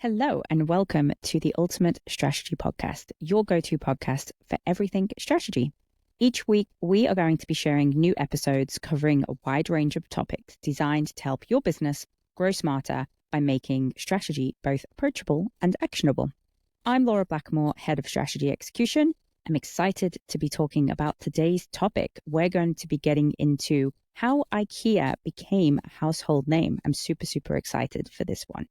Hello, and welcome to the Ultimate Strategy Podcast, your go-to podcast for everything strategy. Each week, we are going to be sharing new episodes covering a wide range of topics designed to help your business grow smarter by making strategy both approachable and actionable. I'm Laura Blackmore, Head of Strategy Execution. I'm excited to be talking about today's topic. We're going to be getting into how IKEA became a household name. I'm super excited for this one.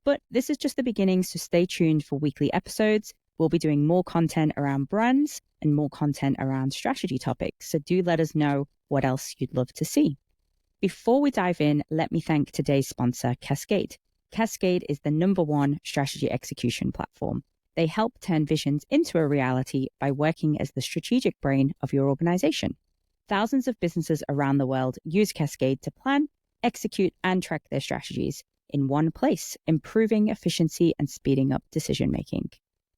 But this is just the beginning, so stay tuned for weekly episodes. We'll be doing more content around brands and more content around strategy topics, so do let us know what else you'd love to see. Before we dive in, let me thank today's sponsor, Cascade. Cascade is the #1 strategy execution platform. They help turn visions into a reality by working as the strategic brain of your organization. Thousands of businesses around the world use Cascade to plan, execute, and track their strategies in one place, improving efficiency and speeding up decision-making.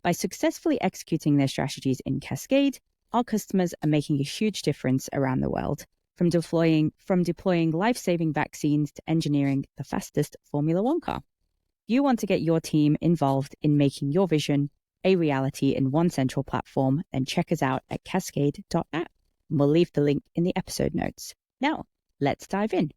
By successfully executing their strategies in Cascade, our customers are making a huge difference around the world, from deploying life-saving vaccines to engineering the fastest Formula One car. You want to get your team involved in making your vision a reality in one central platform, then check us out at cascade.app. And we'll leave the link in the episode notes. Now, let's dive in.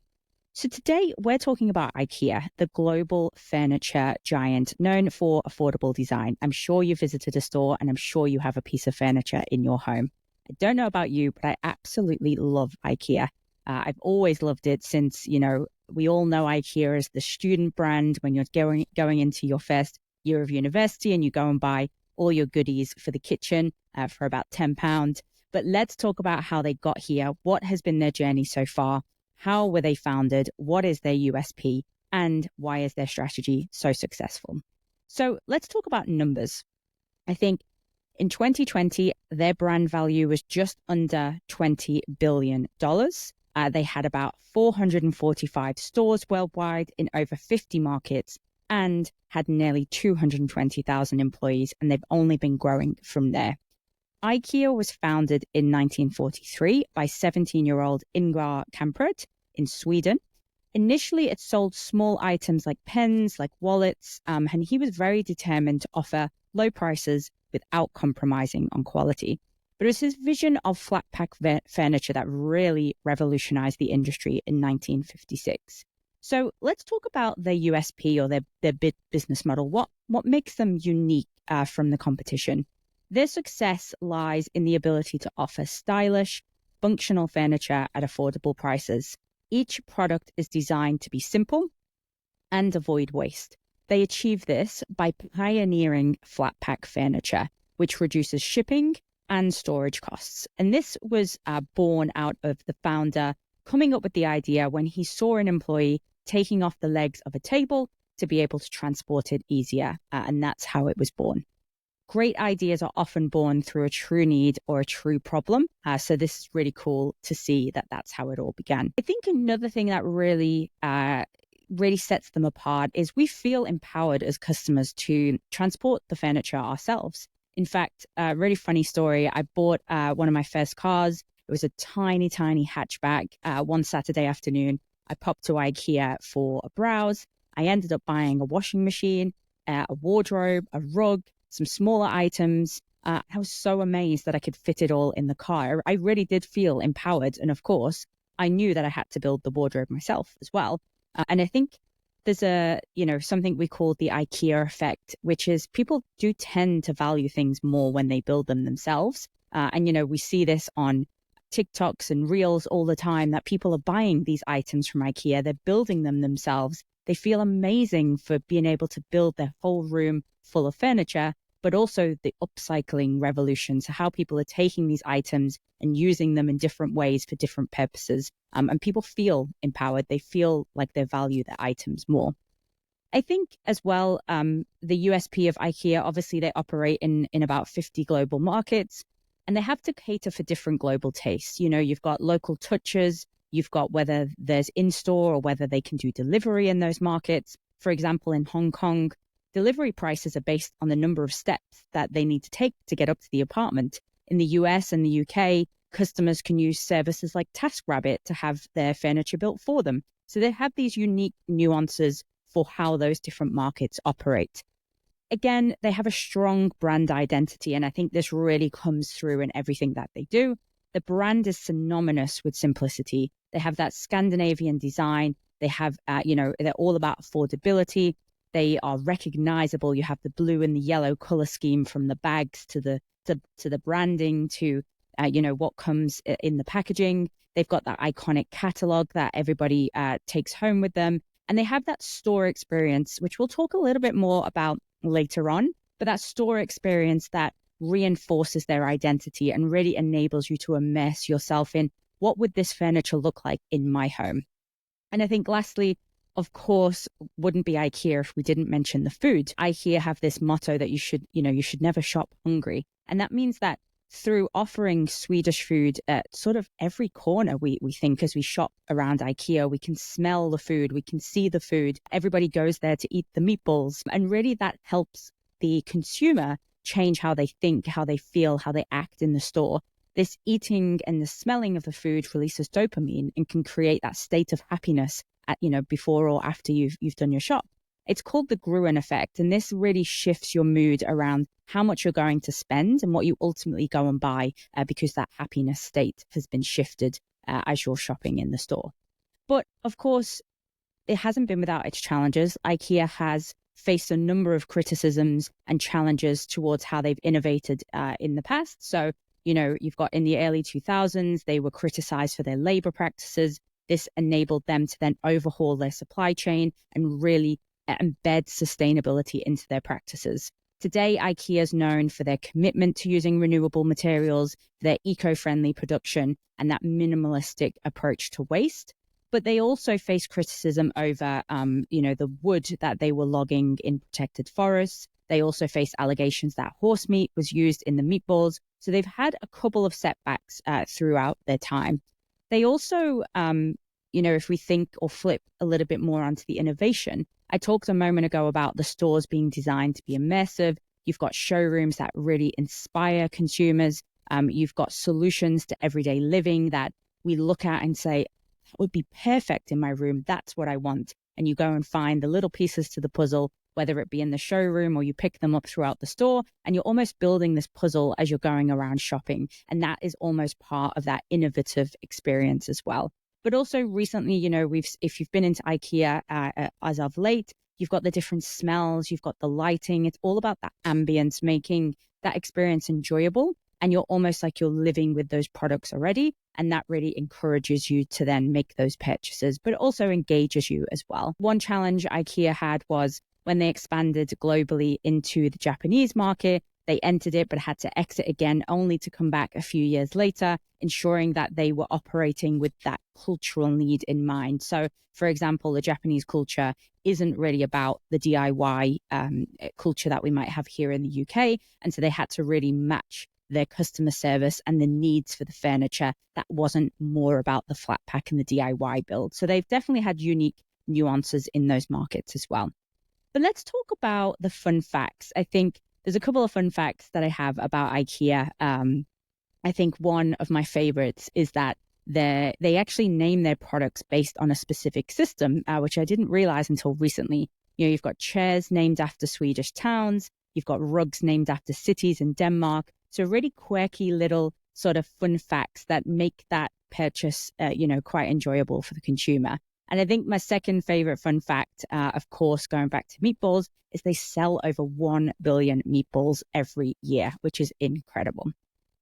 So today we're talking about IKEA, the global furniture giant known for affordable design. I'm sure you visited a store and I'm sure you have a piece of furniture in your home. I don't know about you, but I absolutely love IKEA. I've always loved it since, we all know IKEA as the student brand when you're going into your first year of university and you go and buy all your goodies for the kitchen for about £10. But let's talk about how they got here. What has been their journey so far? How were they founded? What is their USP? And why is their strategy so successful? So let's talk about numbers. I think in 2020, their brand value was just under $20 billion. They had about 445 stores worldwide in over 50 markets and had nearly 220,000 employees, and they've only been growing from there. IKEA was founded in 1943 by 17-year-old Ingvar Kamprad in Sweden. Initially, it sold small items like pens, like wallets, and he was very determined to offer low prices without compromising on quality. But it was his vision of flat pack furniture that really revolutionized the industry in 1956. So let's talk about their USP or their business model. What makes them unique from the competition? Their success lies in the ability to offer stylish, functional furniture at affordable prices. Each product is designed to be simple and avoid waste. They achieve this by pioneering flat pack furniture, which reduces shipping and storage costs. And this was born out of the founder coming up with the idea when he saw an employee taking off the legs of a table to be able to transport it easier. And that's how it was born. Great ideas are often born through a true need or a true problem. So this is really cool to see that that's how it all began. I think another thing that really sets them apart is we feel empowered as customers to transport the furniture ourselves. In fact, a really funny story. I bought one of my first cars. It was a tiny hatchback. One Saturday afternoon, I popped to IKEA for a browse. I ended up buying a washing machine, a wardrobe, a rug, some smaller items. I was so amazed that I could fit it all in the car. I really did feel empowered. And of course, I knew that I had to build the wardrobe myself as well. And I think there's something we call the IKEA effect, which is people do tend to value things more when they build them themselves. And we see this on TikToks and Reels all the time that people are buying these items from IKEA. They're building them themselves. They feel amazing for being able to build their whole room full of furniture, but also the upcycling revolution. So how people are taking these items and using them in different ways for different purposes. And people feel empowered. They feel like they value their items more. I think as well, the USP of IKEA, obviously they operate in about 50 global markets, and they have to cater for different global tastes. You've got local touches, you've got whether there's in-store or whether they can do delivery in those markets. For example, in Hong Kong, delivery prices are based on the number of steps that they need to take to get up to the apartment. In the US and the UK, customers can use services like TaskRabbit to have their furniture built for them. So they have these unique nuances for how those different markets operate. Again, they have a strong brand identity, and I think this really comes through in everything that they do. The brand is synonymous with simplicity. They have that Scandinavian design. They have, they're all about affordability. They are recognizable. You have the blue and the yellow color scheme from the bags to the branding to, what comes in the packaging. They've got that iconic catalog that everybody takes home with them. And they have that store experience, which we'll talk a little bit more about later on, but that store experience that reinforces their identity and really enables you to immerse yourself in what would this furniture look like in my home. And I think lastly, of course, wouldn't be IKEA if we didn't mention the food. IKEA have this motto that you should never shop hungry. And that means that through offering Swedish food at sort of every corner, we think as we shop around IKEA, we can smell the food, we can see the food. Everybody goes there to eat the meatballs. And really that helps the consumer change how they think, how they feel, how they act in the store. This eating and the smelling of the food releases dopamine and can create that state of happiness at, before or after you've done your shop. It's called the Gruen effect, and this really shifts your mood around how much you're going to spend and what you ultimately go and buy because that happiness state has been shifted as you're shopping in the store. But of course, it hasn't been without its challenges. IKEA has faced a number of criticisms and challenges towards how they've innovated in the past. So, you've got in the early 2000s, they were criticized for their labor practices. This enabled them to then overhaul their supply chain and really embed sustainability into their practices. Today, IKEA is known for their commitment to using renewable materials, their eco-friendly production, and that minimalistic approach to waste. But they also face criticism over, the wood that they were logging in protected forests. They also face allegations that horse meat was used in the meatballs. So they've had a couple of setbacks throughout their time. They also, if we think or flip a little bit more onto the innovation, I talked a moment ago about the stores being designed to be immersive. You've got showrooms that really inspire consumers. You've got solutions to everyday living that we look at and say, that would be perfect in my room. That's what I want. And you go and find the little pieces to the puzzle, whether it be in the showroom or you pick them up throughout the store, and you're almost building this puzzle as you're going around shopping. And that is almost part of that innovative experience as well. But also recently, if you've been into IKEA as of late, you've got the different smells, you've got the lighting. It's all about that ambience, making that experience enjoyable. And you're almost like you're living with those products already. And that really encourages you to then make those purchases, but it also engages you as well. One challenge IKEA had was when they expanded globally into the Japanese market. They entered it, but had to exit again, only to come back a few years later, ensuring that they were operating with that cultural need in mind. So, for example, the Japanese culture isn't really about the DIY culture that we might have here in the UK. And so they had to really match their customer service and the needs for the furniture that wasn't more about the flat pack and the DIY build. So they've definitely had unique nuances in those markets as well. But let's talk about the fun facts. I think there's a couple of fun facts that I have about IKEA. I think one of my favorites is that they actually name their products based on a specific system, which I didn't realize until recently. You've got chairs named after Swedish towns. You've got rugs named after cities in Denmark. So really quirky little sort of fun facts that make that purchase, quite enjoyable for the consumer. And I think my second favorite fun fact, of course, going back to meatballs, is they sell over 1 billion meatballs every year, which is incredible.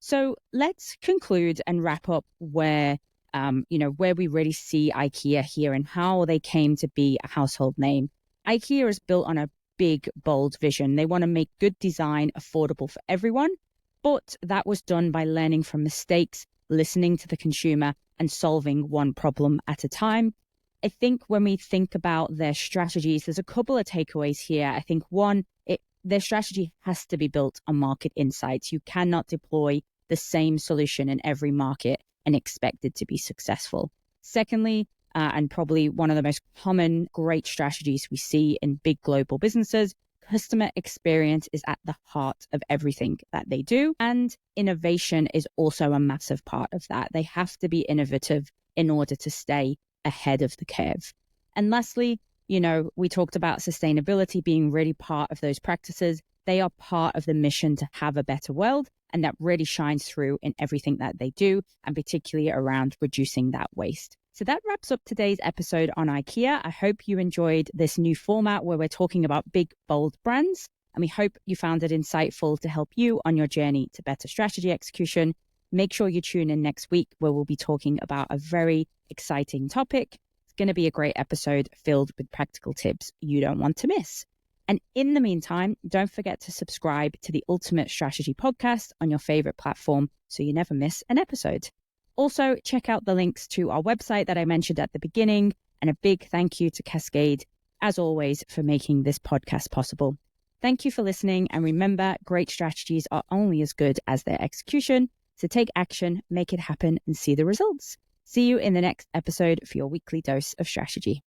So let's conclude and wrap up where we really see IKEA here and how they came to be a household name. IKEA is built on a big, bold vision. They want to make good design affordable for everyone, but that was done by learning from mistakes, listening to the consumer, and solving one problem at a time. I think when we think about their strategies, there's a couple of takeaways here. I think one, their strategy has to be built on market insights. You cannot deploy the same solution in every market and expect it to be successful. Secondly, and probably one of the most common great strategies we see in big global businesses, customer experience is at the heart of everything that they do. And innovation is also a massive part of that. They have to be innovative in order to stay ahead of the curve. And lastly, We talked about sustainability being really part of those practices. They are part of the mission to have a better world, and that really shines through in everything that they do, and particularly around reducing that waste. So that wraps up today's episode on IKEA. I hope you enjoyed this new format where we're talking about big, bold brands, and we hope you found it insightful to help you on your journey to better strategy execution. Make sure you tune in next week where we'll be talking about a very exciting topic. It's going to be a great episode filled with practical tips you don't want to miss. And in the meantime, don't forget to subscribe to the Ultimate Strategy Podcast on your favorite platform so you never miss an episode. Also, check out the links to our website that I mentioned at the beginning, and a big thank you to Cascade, as always, for making this podcast possible. Thank you for listening, and remember, great strategies are only as good as their execution. So take action, make it happen, and see the results. See you in the next episode for your weekly dose of strategy.